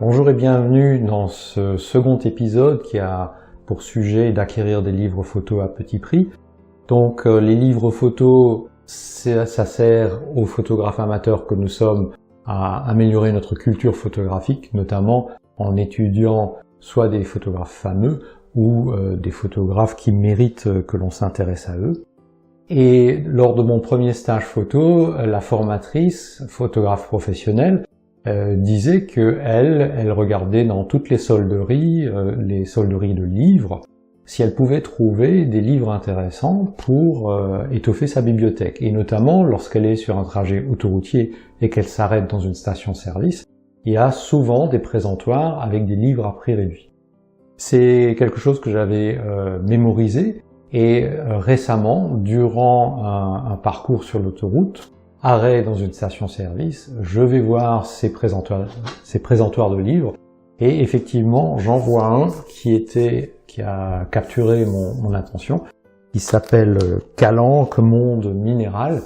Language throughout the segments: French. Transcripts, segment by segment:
Bonjour et bienvenue dans ce second épisode qui a pour sujet d'acquérir des livres photos à petit prix. Donc les livres photos, ça sert aux photographes amateurs que nous sommes à améliorer notre culture photographique, notamment en étudiant soit des photographes fameux ou des photographes qui méritent que l'on s'intéresse à eux. Et lors de mon premier stage photo, la formatrice, photographe professionnelle, disait qu'elle regardait dans toutes les solderies de livres, si elle pouvait trouver des livres intéressants pour étoffer sa bibliothèque. Et notamment, lorsqu'elle est sur un trajet autoroutier et qu'elle s'arrête dans une station-service, il y a souvent des présentoirs avec des livres à prix réduit. C'est quelque chose que j'avais mémorisé, et récemment, durant un parcours sur l'autoroute, arrêt dans une station-service, je vais voir ces présentoirs de livres, et effectivement, j'en vois un qui a capturé mon attention, qui s'appelle Calanque Monde Minéral.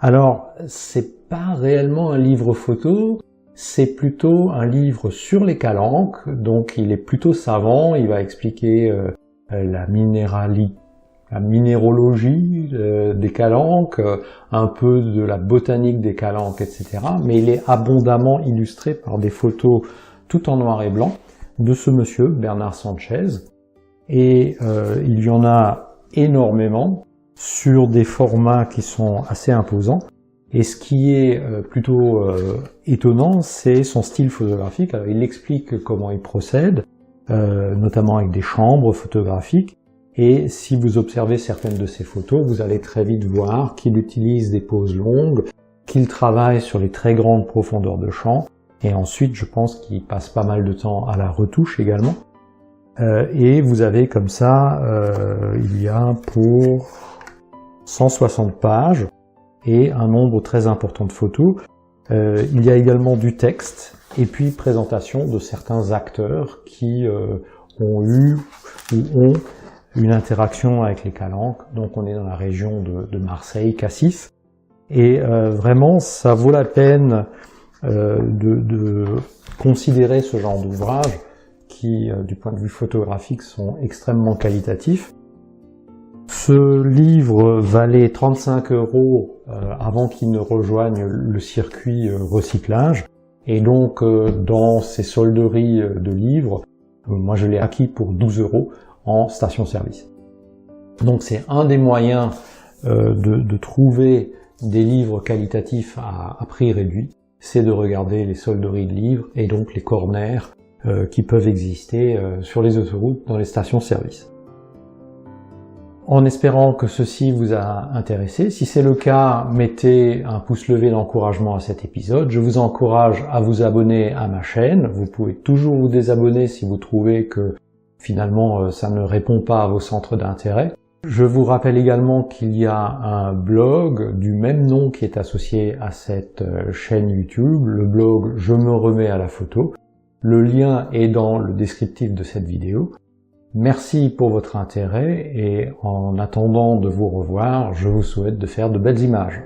Alors, c'est pas réellement un livre photo, c'est plutôt un livre sur les calanques, donc il est plutôt savant, il va expliquer la minéralogie des calanques, un peu de la botanique des calanques, etc. Mais il est abondamment illustré par des photos tout en noir et blanc de ce monsieur, Bernard Sanchez. Et il y en a énormément sur des formats qui sont assez imposants. Et ce qui est plutôt étonnant, c'est son style photographique. Alors, il explique comment il procède, notamment avec des chambres photographiques. Et si vous observez certaines de ces photos, vous allez très vite voir qu'il utilise des poses longues, qu'il travaille sur les très grandes profondeurs de champ, et ensuite je pense qu'il passe pas mal de temps à la retouche également. Et vous avez comme ça, il y a pour 160 pages et un nombre très important de photos. Il y a également du texte, et puis présentation de certains acteurs qui ont eu ou ont une interaction avec les calanques. Donc on est dans la région de Marseille, Cassis, et vraiment ça vaut la peine de considérer ce genre d'ouvrages qui, du point de vue photographique, sont extrêmement qualitatifs. Ce livre valait 35 € avant qu'il ne rejoigne le circuit recyclage, et donc dans ces solderies de livres, moi je l'ai acquis pour 12 € en station-service. Donc c'est un des moyens de trouver des livres qualitatifs à prix réduit, c'est de regarder les solderies de livres et donc les corners qui peuvent exister sur les autoroutes dans les stations-service. En espérant que ceci vous a intéressé, si c'est le cas, mettez un pouce levé d'encouragement à cet épisode. Je vous encourage à vous abonner à ma chaîne. Vous pouvez toujours vous désabonner si vous trouvez que finalement, ça ne répond pas à vos centres d'intérêt. Je vous rappelle également qu'il y a un blog du même nom qui est associé à cette chaîne YouTube, le blog Je me remets à la photo. Le lien est dans le descriptif de cette vidéo. Merci pour votre intérêt et en attendant de vous revoir, je vous souhaite de faire de belles images.